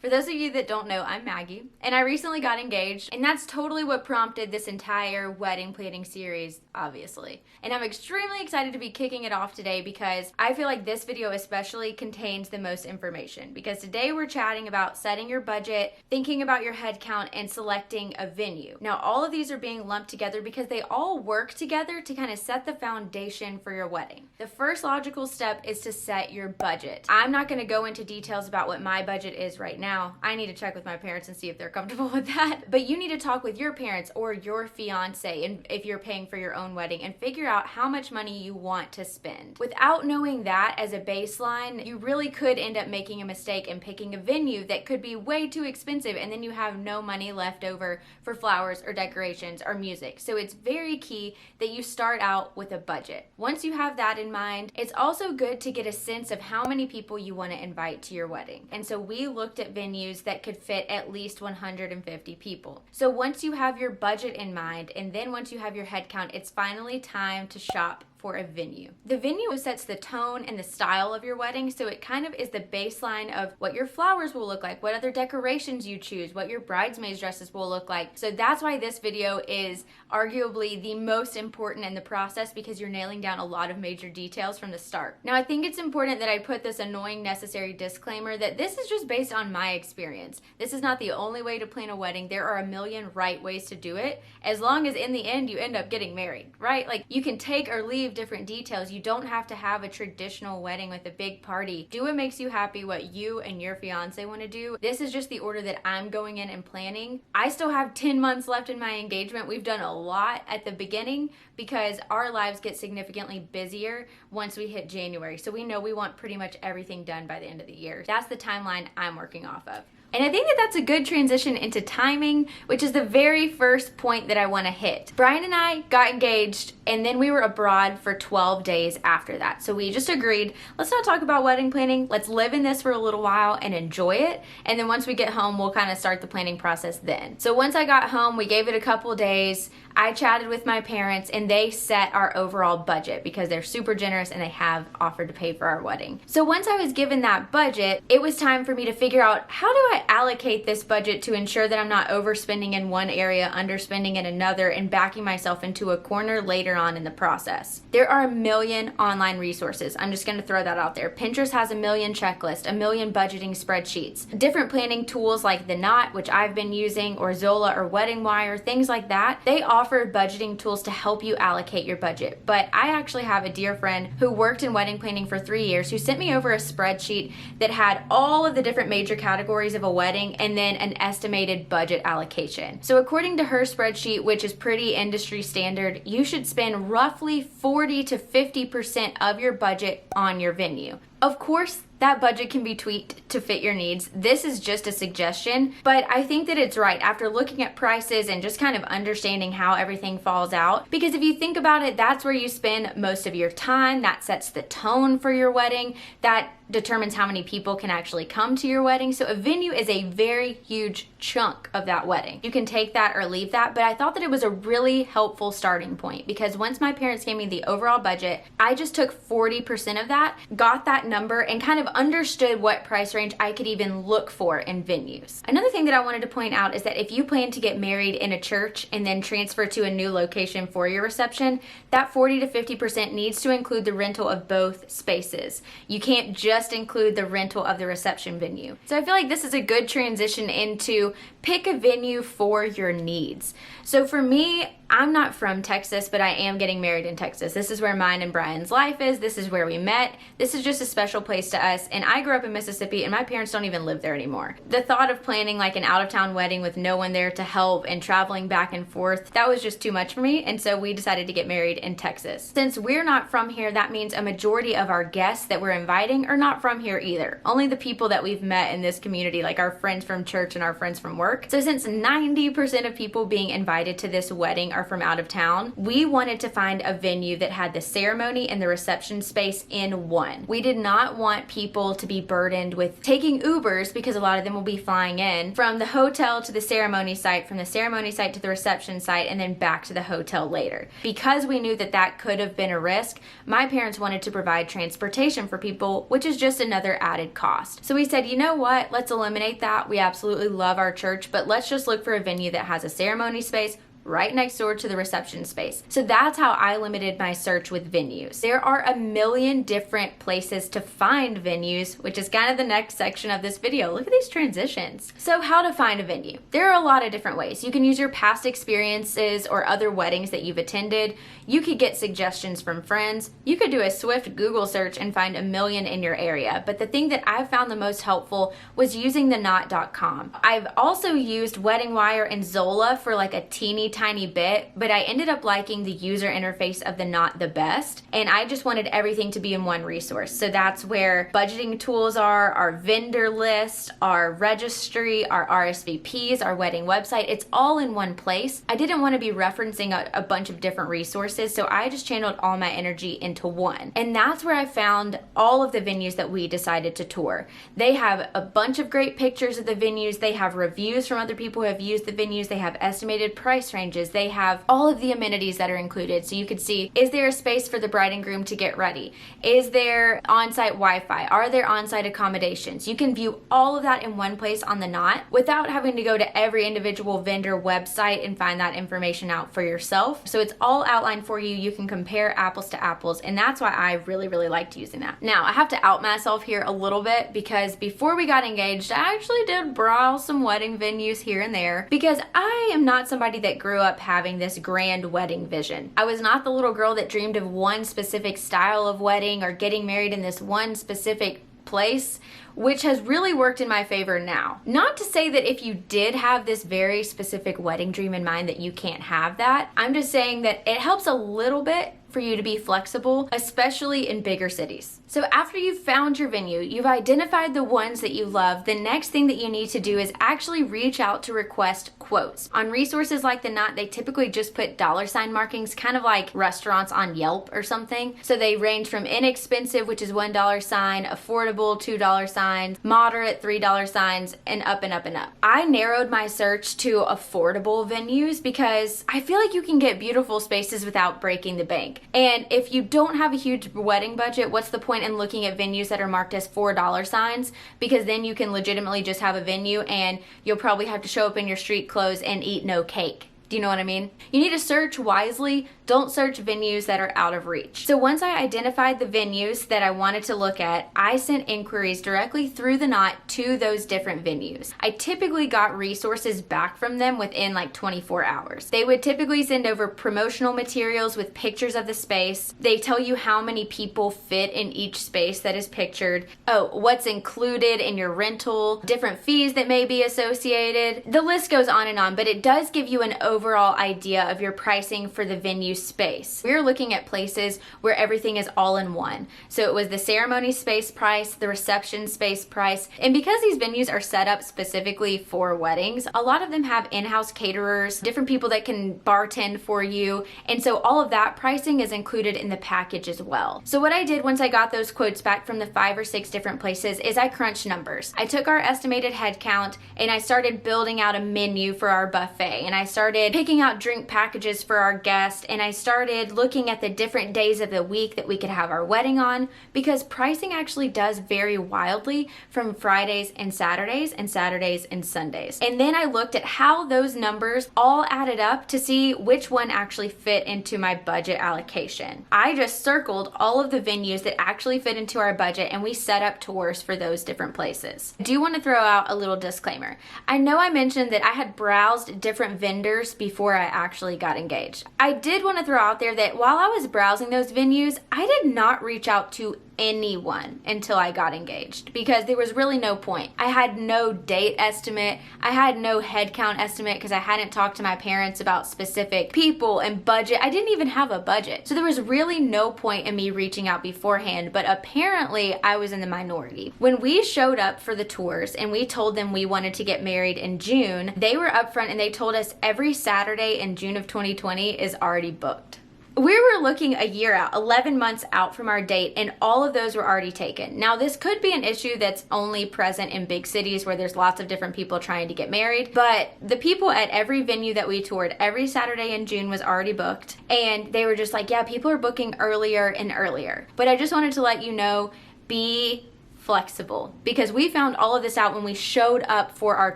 For those of you that don't know, I'm Maggie, and I recently got engaged, and that's totally what prompted this entire wedding planning series, obviously. And I'm extremely excited to be kicking it off today because I feel like this video especially contains the most information, because today we're chatting about setting your budget, thinking about your head count, and selecting a venue. Now, all of these are being lumped together because they all work together to kind of set the foundation for your wedding. The first logical step is to set your budget. I'm not going to go into details about what my budget is right now. I need to check with my parents and see if they're comfortable with that. But you need to talk with your parents or your fiance, and if you're paying for your own wedding, and figure out how much money you want to spend. Without knowing that as a baseline, you really could end up making a mistake and picking a venue that could be way too expensive, and then you have no money left over for flowers or decorations or music. So it's very key that you start out with a budget. Once you have that in mind, it's also good to get a sense of how many people you want to invite to your wedding. And so we looked at venues that could fit at least 150 people. So once you have your budget in mind, and then once you have your head count, it's finally time to shop for a venue. The venue sets the tone and the style of your wedding, so it kind of is the baseline of what your flowers will look like, what other decorations you choose, what your bridesmaids dresses will look like. So that's why this video is arguably the most important in the process, because you're nailing down a lot of major details from the start. Now, I think it's important that I put this annoying necessary disclaimer that this is just based on my experience. This is not the only way to plan a wedding. There are a million right ways to do it, as long as in the end you end up getting married, right? Like, you can take or leave different details. You don't have to have a traditional wedding with a big party. Do what makes you happy, what you and your fiance want to do. This is just the order that I'm going in and planning. I still have 10 months left in my engagement. We've done a lot at the beginning because our lives get significantly busier once we hit January. So we know we want pretty much everything done by the end of the year. That's the timeline I'm working off of. And I think that that's a good transition into timing, which is the very first point that I want to hit. Brian and I got engaged, and then we were abroad for 12 days after that. So we just agreed, let's not talk about wedding planning. Let's live in this for a little while and enjoy it. And then once we get home, we'll kind of start the planning process then. So once I got home, we gave it a couple days. I chatted with my parents, and they set our overall budget because they're super generous and they have offered to pay for our wedding. So once I was given that budget, it was time for me to figure out, how do I allocate this budget to ensure that I'm not overspending in one area, underspending in another, and backing myself into a corner later on in the process. There are a million online resources. I'm just going to throw that out there. Pinterest has a million checklists, a million budgeting spreadsheets, different planning tools like The Knot, which I've been using, or Zola or Wedding Wire, things like that. They offer budgeting tools to help you allocate your budget. But I actually have a dear friend who worked in wedding planning for 3 years who sent me over a spreadsheet that had all of the different major categories of a wedding and then an estimated budget allocation. So according to her spreadsheet, which is pretty industry standard, you should spend roughly 40 to 50% of your budget on your venue. Of course, that budget can be tweaked to fit your needs. This is just a suggestion, but I think that it's right after looking at prices and just kind of understanding how everything falls out. Because if you think about it, that's where you spend most of your time. That sets the tone for your wedding. That determines how many people can actually come to your wedding. So a venue is a very huge chunk of that wedding. You can take that or leave that, but I thought that it was a really helpful starting point, because once my parents gave me the overall budget, I just took 40% of that, got that number, and kind of understood what price range I could even look for in venues. Another thing that I wanted to point out is that if you plan to get married in a church and then transfer to a new location for your reception, that 40 to 50% needs to include the rental of both spaces. You can't just include the rental of the reception venue. So I feel like this is a good transition into pick a venue for your needs. So for me, I'm not from Texas, but I am getting married in Texas. This is where mine and Brian's life is. This is where we met. This is just a special place to us. And I grew up in Mississippi, and my parents don't even live there anymore. The thought of planning like an out-of-town wedding with no one there to help and traveling back and forth, that was just too much for me. And so we decided to get married in Texas. Since we're not from here, that means a majority of our guests that we're inviting are not from here either. Only the people that we've met in this community, like our friends from church and our friends from work. So since 90% of people being invited to this wedding are from out of town, we wanted to find a venue that had the ceremony and the reception space in one. We did not want people people to be burdened with taking Ubers, because a lot of them will be flying in from the hotel to the ceremony site, from the ceremony site to the reception site, and then back to the hotel later. Because we knew that that could have been a risk, my parents wanted to provide transportation for people, which is just another added cost. So we said, you know what, let's eliminate that. We absolutely love our church, but let's just look for a venue that has a ceremony space right next door to the reception space. So that's how I limited my search with venues. There are a million different places to find venues, which is kind of the next section of this video. Look at these transitions. So how to find a venue. There are a lot of different ways. You can use your past experiences or other weddings that you've attended. You could get suggestions from friends. You could do a swift Google search and find a million in your area. But the thing that I found the most helpful was using the knot.com. I've also used Wedding Wire and Zola for like a tiny bit, but I ended up liking the user interface of the Knot the best, and I just wanted everything to be in one resource. So that's where budgeting tools are, our vendor list, our registry, our RSVPs, our wedding website. It's all in one place. I didn't want to be referencing a bunch of different resources, so I just channeled all my energy into one. And that's where I found all of the venues that we decided to tour. They have a bunch of great pictures of the venues. They have reviews from other people who have used the venues. They have estimated price ranges. They have all of the amenities that are included. So you could see, is there a space for the bride and groom to get ready? Is there on-site Wi-Fi? Are there on-site accommodations? You can view all of that in one place on the Knot without having to go to every individual vendor website and find that information out for yourself. So it's all outlined for you. You can compare apples to apples, and that's why I really liked using that. Now, I have to out myself here a little bit, because before we got engaged, I actually did browse some wedding venues here and there, because I am not somebody that grew up having this grand wedding vision. I was not the little girl that dreamed of one specific style of wedding or getting married in this one specific place, which has really worked in my favor now. Not to say that if you did have this very specific wedding dream in mind that you can't have that. I'm just saying that it helps a little bit for you to be flexible, especially in bigger cities. So after you've found your venue, you've identified the ones that you love, the next thing that you need to do is actually reach out to request quotes. On resources like the Knot, they typically just put $ markings, kind of like restaurants on Yelp or something. So they range from inexpensive, which is $1 sign, affordable, $2 signs, moderate, $3 signs, and up and up and up. I narrowed my search to affordable venues because I feel like you can get beautiful spaces without breaking the bank. And if you don't have a huge wedding budget, what's the point in looking at venues that are marked as $4 signs? Because then you can legitimately just have a venue and you'll probably have to show up in your street clothes and eat no cake. Do you know what I mean? You need to search wisely. Don't search venues that are out of reach. So once I identified the venues that I wanted to look at, I sent inquiries directly through the Knot to those different venues. I typically got resources back from them within like 24 hours. They would typically send over promotional materials with pictures of the space. They tell you how many people fit in each space that is pictured. Oh, what's included in your rental, different fees that may be associated. The list goes on, but it does give you an overall idea of your pricing for the venue space. We're looking at places where everything is all in one. So it was the ceremony space price, the reception space price, and because these venues are set up specifically for weddings, a lot of them have in-house caterers, different people that can bartend for you, and so all of that pricing is included in the package as well. So what I did once I got those quotes back from the 5 or 6 different places is I crunched numbers. I took our estimated head count and I started building out a menu for our buffet, and I started picking out drink packages for our guests, and I started looking at the different days of the week that we could have our wedding on, because pricing actually does vary wildly from Fridays and Saturdays and Saturdays and Sundays. And then I looked at how those numbers all added up to see which one actually fit into my budget allocation. I just circled all of the venues that actually fit into our budget, and we set up tours for those different places. I do want to throw out a little disclaimer. I know I mentioned that I had browsed different vendors before I actually got engaged. I did want to throw out there that while I was browsing those venues, I did not reach out to anyone until I got engaged, because there was really no point. I had no date estimate. I had no head count estimate because I hadn't talked to my parents about specific people and budget. I didn't even have a budget. So there was really no point in me reaching out beforehand, but apparently I was in the minority. When we showed up for the tours and we told them we wanted to get married in June, they were upfront and they told us every Saturday in June of 2020 is already booked. We were looking a year out, 11 months out from our date, and all of those were already taken. Now, this could be an issue that's only present in big cities where there's lots of different people trying to get married, but the people at every venue that we toured every Saturday in June was already booked, and they were just like, yeah, people are booking earlier and earlier. But I just wanted to let you know, be flexible, because we found all of this out when we showed up for our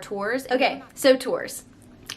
tours. Okay, so tours.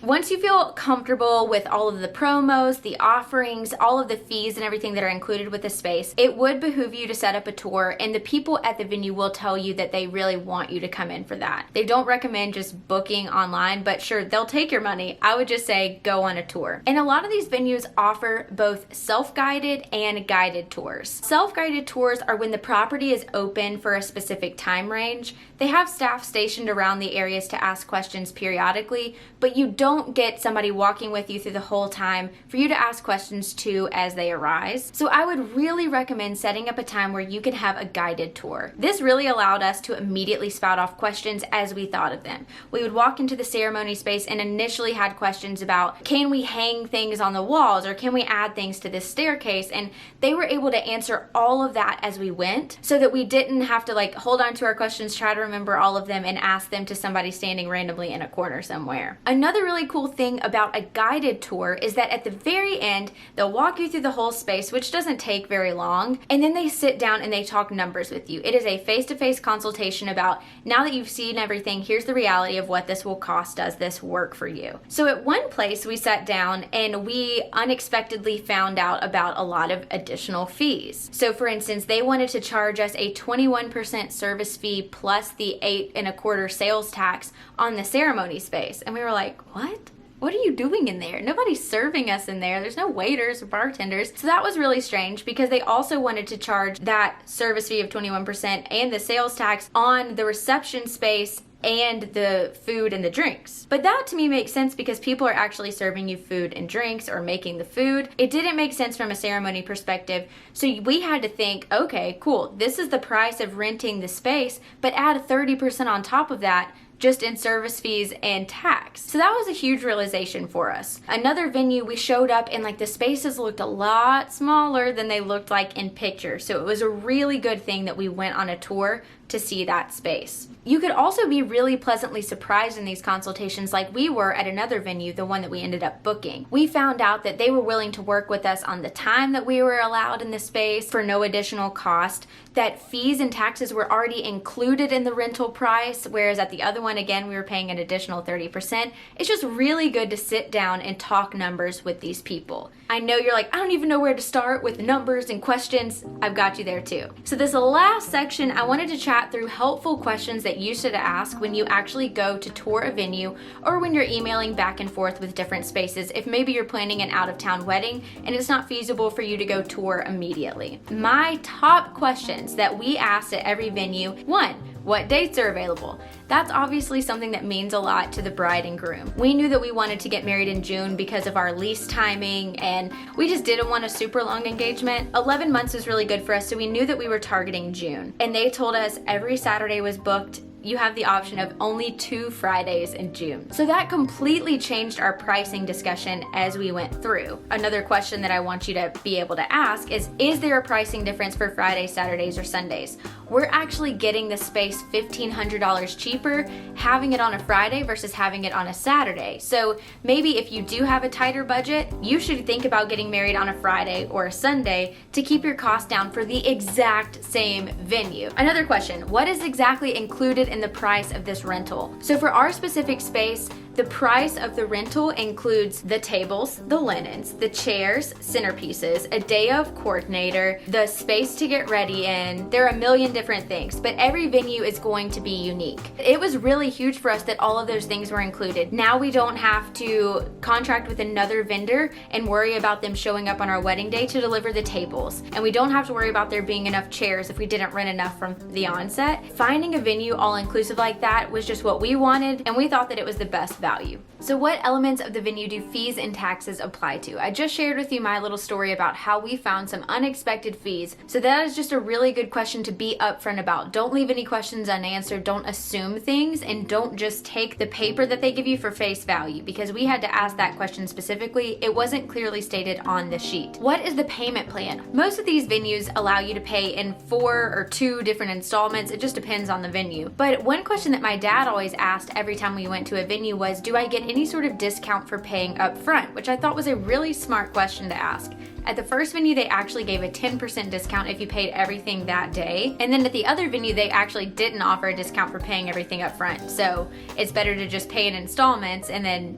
Once you feel comfortable with all of the promos, the offerings, all of the fees and everything that are included with the space, it would behoove you to set up a tour, and the people at the venue will tell you that they really want you to come in for that. They don't recommend just booking online, but sure, they'll take your money. I would just say go on a tour. And a lot of these venues offer both self-guided and guided tours. Self-guided tours are when the property is open for a specific time range. They have staff stationed around the areas to ask questions periodically, but you don't get somebody walking with you through the whole time for you to ask questions to as they arise. So I would really recommend setting up a time where you can have a guided tour. This really allowed us to immediately spout off questions as we thought of them. We would walk into the ceremony space and initially had questions about, can we hang things on the walls, or can we add things to this staircase? And they were able to answer all of that as we went, so that we didn't have to like hold on to our questions, try to remember all of them, and ask them to somebody standing randomly in a corner somewhere. Another really cool thing about a guided tour is that at the very end, they'll walk you through the whole space, which doesn't take very long, and then they sit down and they talk numbers with you. It is a face-to-face consultation about, now that you've seen everything, here's the reality of what this will cost. Does this work for you? So at one place we sat down and we unexpectedly found out about a lot of additional fees. So for instance, they wanted to charge us a 21% service fee plus the 8.25% sales tax on the ceremony space. And we were like, what? What are you doing in there? Nobody's serving us in there. There's no waiters or bartenders. So that was really strange, because they also wanted to charge that service fee of 21% and the sales tax on the reception space and the food and the drinks. But that to me makes sense, because people are actually serving you food and drinks or making the food. It didn't make sense from a ceremony perspective. So we had to think, okay, cool, this is the price of renting the space, but add 30% on top of that just in service fees and tax. So that was a huge realization for us. Another venue, we showed up and like the spaces looked a lot smaller than they looked like in pictures. So it was a really good thing that we went on a tour to see that space. You could also be really pleasantly surprised in these consultations, like we were at another venue, the one that we ended up booking. We found out that they were willing to work with us on the time that we were allowed in the space for no additional cost, that fees and taxes were already included in the rental price, whereas at the other one, again, we were paying an additional 30%. It's just really good to sit down and talk numbers with these people. I know you're like, I don't even know where to start with numbers and questions. I've got you there too. So this last section, I wanted to chat through helpful questions that you should ask when you actually go to tour a venue, or when you're emailing back and forth with different spaces, if maybe you're planning an out-of-town wedding and it's not feasible for you to go tour immediately. My top questions that we asked at every venue: 1, what dates are available? That's obviously something that means a lot to the bride and groom. We knew that we wanted to get married in June because of our lease timing, and we just didn't want a super long engagement. 11 months was really good for us, so we knew that we were targeting June. And they told us every Saturday was booked. You have the option of only 2 Fridays in June. So that completely changed our pricing discussion as we went through. Another question that I want you to be able to ask is there a pricing difference for Fridays, Saturdays, or Sundays? We're actually getting the space $1,500 cheaper having it on a Friday versus having it on a Saturday. So maybe if you do have a tighter budget, you should think about getting married on a Friday or a Sunday to keep your cost down for the exact same venue. Another question: what is exactly included in the price of this rental? So for our specific space, the price of the rental includes the tables, the linens, the chairs, centerpieces, a day of coordinator, the space to get ready in. There are a million different things, but every venue is going to be unique. It was really huge for us that all of those things were included. Now we don't have to contract with another vendor and worry about them showing up on our wedding day to deliver the tables. And we don't have to worry about there being enough chairs if we didn't rent enough from the onset. Finding a venue all inclusive like that was just what we wanted, and we thought that it was the best value. value. So what elements of the venue do fees and taxes apply to? I just shared with you my little story about how we found some unexpected fees. So that is just a really good question to be upfront about. Don't leave any questions unanswered, don't assume things, and don't just take the paper that they give you for face value, because we had to ask that question specifically. It wasn't clearly stated on the sheet. What is the payment plan? Most of these venues allow you to pay in 4 or 2 different installments. It just depends on the venue. But one question that my dad always asked every time we went to a venue was, do I get any sort of discount for paying up front? Which I thought was a really smart question to ask. At the first venue, they actually gave a 10% discount if you paid everything that day. And then at the other venue, they actually didn't offer a discount for paying everything up front. So it's better to just pay in installments and then,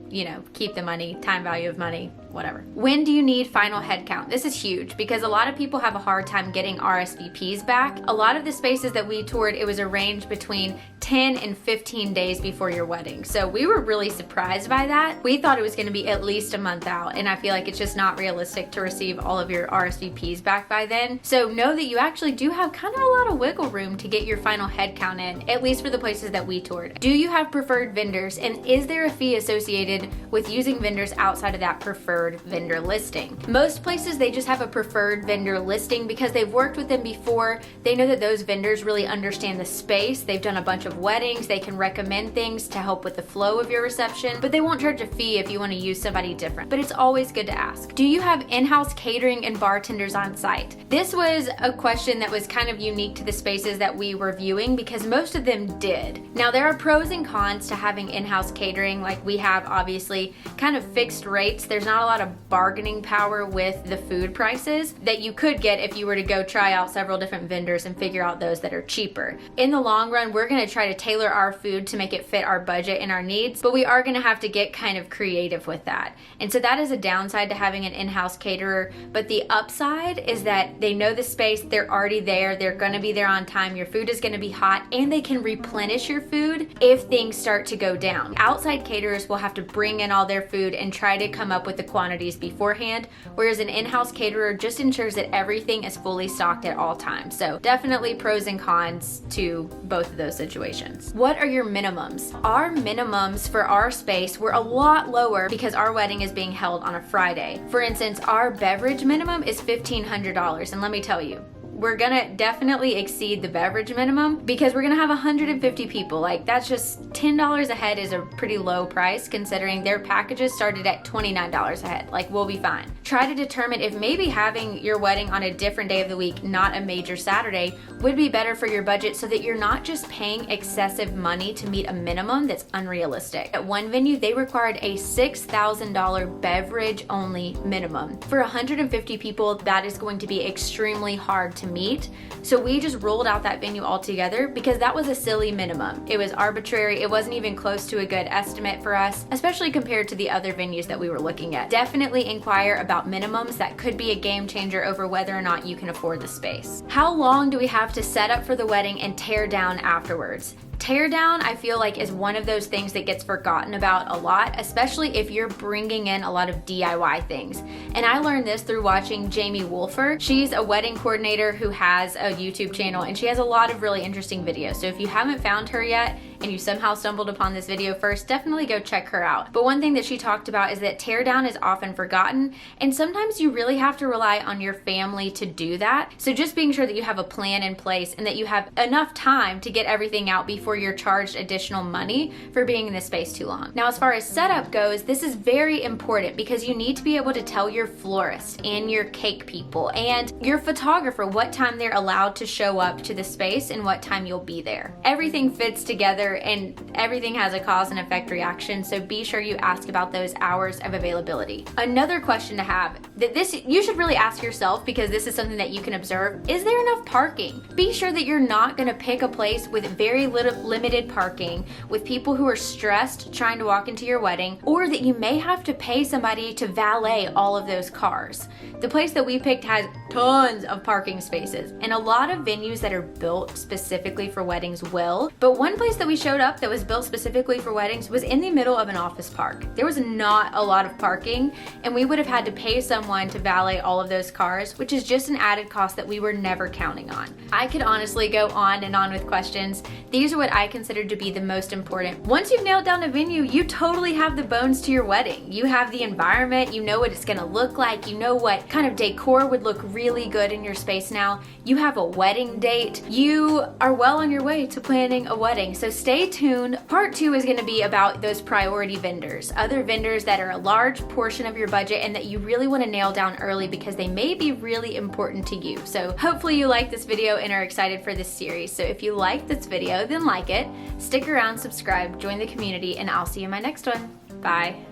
keep the money, time value of money, whatever. When do you need final headcount? This is huge because a lot of people have a hard time getting RSVPs back. A lot of the spaces that we toured, it was arranged between 10 and 15 days before your wedding. So we were really surprised by that. We thought it was going to be at least a month out, and I feel like it's just not realistic to receive all of your RSVPs back by then. So know that you actually do have kind of a lot of wiggle room to get your final headcount in, at least for the places that we toured. Do you have preferred vendors, and is there a fee associated with using vendors outside of that preferred vendor listing? Most places, they just have a preferred vendor listing because they've worked with them before. They know that those vendors really understand the space. They've done a bunch of weddings. They can recommend things to help with the flow of your reception, but they won't charge a fee if you want to use somebody different. But it's always good to ask. Do you have in-house catering and bartenders on site? This was a question that was kind of unique to the spaces that we were viewing because most of them did. Now, there are pros and cons to having in-house catering. Like we have obviously kind of fixed rates. There's not a lot of bargaining power with the food prices that you could get if you were to go try out several different vendors and figure out those that are cheaper. In the long run, we're going to try to tailor our food to make it fit our budget and our needs, but we are going to have to get kind of creative with that. And so that is a downside to having an in-house caterer, but the upside is that they know the space, they're already there, they're going to be there on time, your food is going to be hot, and they can replenish your food if things start to go down. Outside caterers will have to bring in all their food and try to come up with the quantities beforehand, whereas an in-house caterer just ensures that everything is fully stocked at all times. So definitely pros and cons to both of those situations. What are your minimums? Our minimums for our space were a lot lower because our wedding is being held on a Friday. For instance, our beverage minimum is $1,500, and let me tell you, we're gonna definitely exceed the beverage minimum because we're gonna have 150 people. Like, that's just $10 a head is a pretty low price considering their packages started at $29 a head. Like, we'll be fine. Try to determine if maybe having your wedding on a different day of the week, not a major Saturday, would be better for your budget so that you're not just paying excessive money to meet a minimum that's unrealistic. At one venue, they required a $6,000 beverage only minimum. For 150 people, that is going to be extremely hard to meet. So we just ruled out that venue altogether because that was a silly minimum. It was arbitrary. It wasn't even close to a good estimate for us, especially compared to the other venues that we were looking at. Definitely inquire about minimums. That could be a game changer over whether or not you can afford the space. How long do we have to set up for the wedding and tear down afterwards? Tear down, I feel like, is one of those things that gets forgotten about a lot, especially if you're bringing in a lot of DIY things. And I learned this through watching Jamie Wolfer. She's a wedding coordinator who has a YouTube channel, and she has a lot of really interesting videos. So if you haven't found her yet, and you somehow stumbled upon this video first, definitely go check her out. But one thing that she talked about is that tear down is often forgotten, and sometimes you really have to rely on your family to do that. So just being sure that you have a plan in place and that you have enough time to get everything out before you're charged additional money for being in this space too long. Now, as far as setup goes, this is very important because you need to be able to tell your florist and your cake people and your photographer what time they're allowed to show up to the space and what time you'll be there. Everything fits together and everything has a cause and effect reaction, so be sure you ask about those hours of availability. Another question to have, that this you should really ask yourself because this is something that you can observe, is there enough parking? Be sure that you're not going to pick a place with very limited parking, with people who are stressed trying to walk into your wedding, or that you may have to pay somebody to valet all of those cars. The place that we picked has tons of parking spaces, and a lot of venues that are built specifically for weddings will, but one place that we showed up that was built specifically for weddings was in the middle of an office park. There was not a lot of parking, and we would have had to pay someone to valet all of those cars, which is just an added cost that we were never counting on. I could honestly go on and on with questions. These are what I consider to be the most important. Once you've nailed down a venue, you totally have the bones to your wedding. You have the environment, you know what it's gonna look like, you know what kind of decor would look really good in your space now. You have a wedding date. You are well on your way to planning a wedding. So stay tuned. Part 2 is gonna be about those priority vendors, other vendors that are a large portion of your budget and that you really wanna nail down early because they may be really important to you. So hopefully you like this video and are excited for this series. So if you like this video, then like it, stick around, subscribe, join the community, and I'll see you in my next one. Bye.